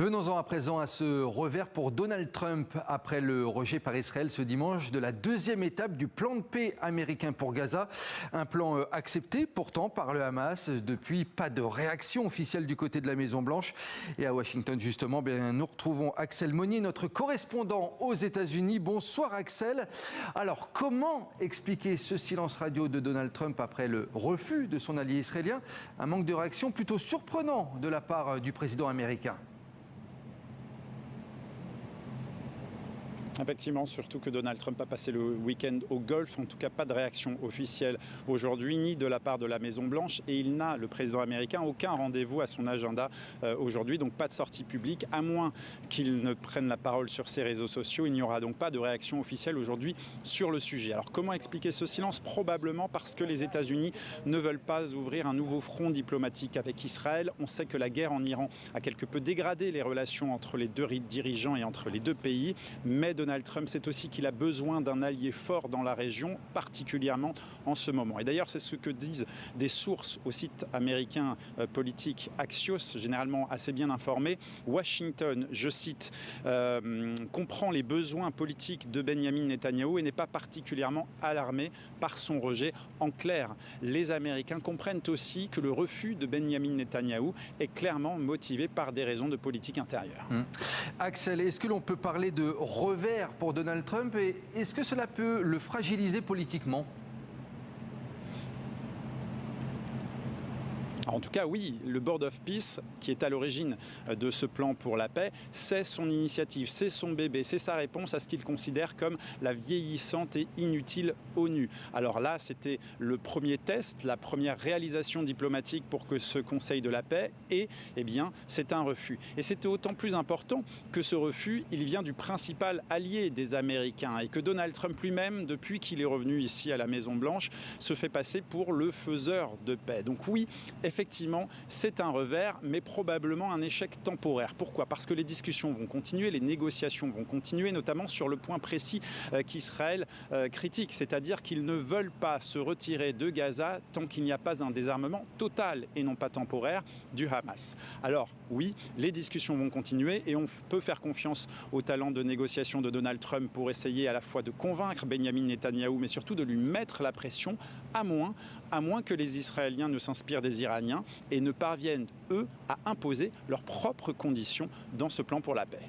Venons-en à présent à ce revers pour Donald Trump après le rejet par Israël ce dimanche de la deuxième étape du plan de paix américain pour Gaza. Un plan accepté pourtant par le Hamas. Depuis, pas de réaction officielle du côté de la Maison-Blanche. Et à Washington justement, nous retrouvons Axel Monnier, notre correspondant aux États-Unis. Bonsoir Axel. Alors comment expliquer ce silence radio de Donald Trump après le refus de son allié israélien? Un manque de réaction plutôt surprenant de la part du président américain. Effectivement, surtout que Donald Trump a passé le week-end au Golfe. En tout cas, pas de réaction officielle aujourd'hui, ni de la part de la Maison-Blanche. Et il n'a, le président américain, aucun rendez-vous à son agenda aujourd'hui. Donc pas de sortie publique, à moins qu'il ne prenne la parole sur ses réseaux sociaux. Il n'y aura donc pas de réaction officielle aujourd'hui sur le sujet. Alors comment expliquer ce silence? Probablement parce que les États-Unis ne veulent pas ouvrir un nouveau front diplomatique avec Israël. On sait que la guerre en Iran a quelque peu dégradé les relations entre les deux dirigeants et entre les deux pays. Mais Donald Trump sait aussi qu'il a besoin d'un allié fort dans la région, particulièrement en ce moment. Et d'ailleurs, c'est ce que disent des sources au site américain politique Axios, généralement assez bien informées. Washington, je cite, comprend les besoins politiques de Benyamin Netanyahou et n'est pas particulièrement alarmé par son rejet. En clair, les Américains comprennent aussi que le refus de Benyamin Netanyahou est clairement motivé par des raisons de politique intérieure. Axel, est-ce que l'on peut parler de revers pour Donald Trump et est-ce que cela peut le fragiliser politiquement ? En tout cas, oui, le Board of Peace, qui est à l'origine de ce plan pour la paix, c'est son initiative, c'est son bébé, c'est sa réponse à ce qu'il considère comme la vieillissante et inutile ONU. Alors là, c'était le premier test, la première réalisation diplomatique pour que ce Conseil de la paix et, eh bien, c'est un refus. Et c'était autant plus important que ce refus, il vient du principal allié des Américains et que Donald Trump lui-même, depuis qu'il est revenu ici à la Maison-Blanche, se fait passer pour le faiseur de paix. Donc oui, effectivement, c'est un revers, mais probablement un échec temporaire. Pourquoi? Parce que les discussions vont continuer, les négociations vont continuer, notamment sur le point précis qu'Israël critique, c'est-à-dire qu'ils ne veulent pas se retirer de Gaza tant qu'il n'y a pas un désarmement total et non pas temporaire du Hamas. Alors oui, les discussions vont continuer et on peut faire confiance au talent de négociation de Donald Trump pour essayer à la fois de convaincre Benyamin Netanyahou, mais surtout de lui mettre la pression, à moins que les Israéliens ne s'inspirent des Iraniens et ne parviennent, eux, à imposer leurs propres conditions dans ce plan pour la paix.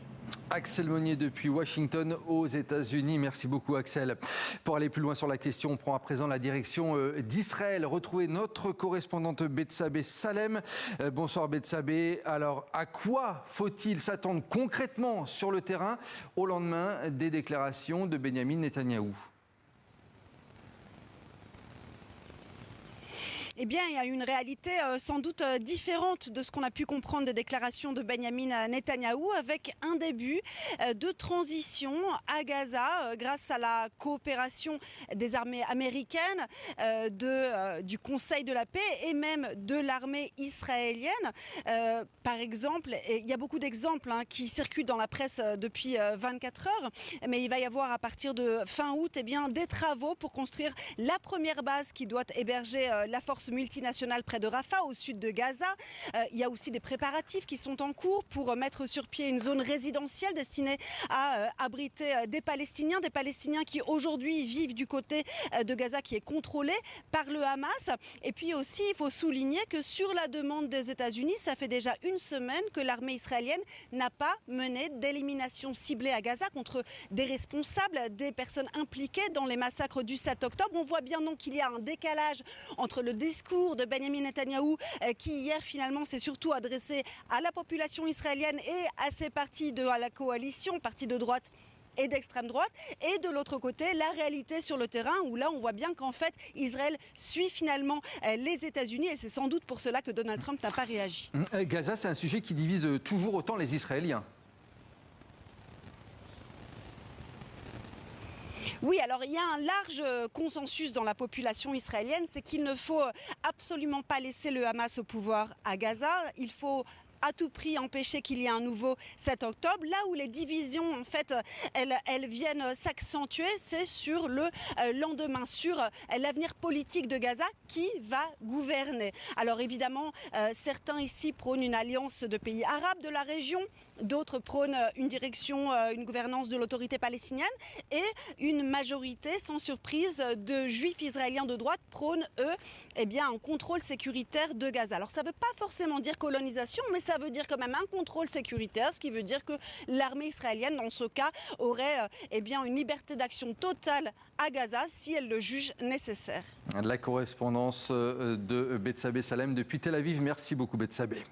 Axel Monnier depuis Washington aux États-Unis. Merci beaucoup Axel. Pour aller plus loin sur la question, on prend à présent la direction d'Israël. Retrouvez notre correspondante Bethsabée Salem. Bonsoir Bethsabée. Alors à quoi faut-il s'attendre concrètement sur le terrain au lendemain des déclarations de Benyamin Netanyahou ? Eh bien, il y a une réalité sans doute différente de ce qu'on a pu comprendre des déclarations de Benyamin Netanyahou, avec un début de transition à Gaza grâce à la coopération des armées américaines, du Conseil de la paix et même de l'armée israélienne. Par exemple, il y a beaucoup d'exemples qui circulent dans la presse depuis 24 heures, mais il va y avoir à partir de fin août des travaux pour construire la première base qui doit héberger la force multinationale près de Rafah, au sud de Gaza. Il y a aussi des préparatifs qui sont en cours pour mettre sur pied une zone résidentielle destinée à abriter des Palestiniens qui aujourd'hui vivent du côté de Gaza qui est contrôlé par le Hamas. Et puis aussi, il faut souligner que sur la demande des États-Unis, ça fait déjà une semaine que l'armée israélienne n'a pas mené d'élimination ciblée à Gaza contre des responsables, des personnes impliquées dans les massacres du 7 octobre. On voit bien donc qu'il y a un décalage entre le discours de Benyamin Netanyahou qui hier finalement s'est surtout adressé à la population israélienne et à ses partis de la coalition, partis de droite et d'extrême droite, et de l'autre côté la réalité sur le terrain où là on voit bien qu'en fait Israël suit finalement les États-Unis et c'est sans doute pour cela que Donald Trump n'a pas réagi. Gaza, c'est un sujet qui divise toujours autant les Israéliens. Oui, alors il y a un large consensus dans la population israélienne, c'est qu'il ne faut absolument pas laisser le Hamas au pouvoir à Gaza. Il faut à tout prix empêcher qu'il y ait un nouveau 7 octobre. Là où les divisions, en fait, elles viennent s'accentuer, c'est sur le lendemain, sur l'avenir politique de Gaza, qui va gouverner. Alors évidemment, certains ici prônent une alliance de pays arabes de la région, d'autres prônent une direction, une gouvernance de l'autorité palestinienne, et une majorité, sans surprise, de juifs israéliens de droite prônent, eux, un contrôle sécuritaire de Gaza. Alors ça ne veut pas forcément dire colonisation, mais ça veut dire quand même un contrôle sécuritaire, ce qui veut dire que l'armée israélienne, dans ce cas, aurait une liberté d'action totale à Gaza si elle le juge nécessaire. La correspondance de Bethsabée Salem depuis Tel Aviv. Merci beaucoup Bethsabée.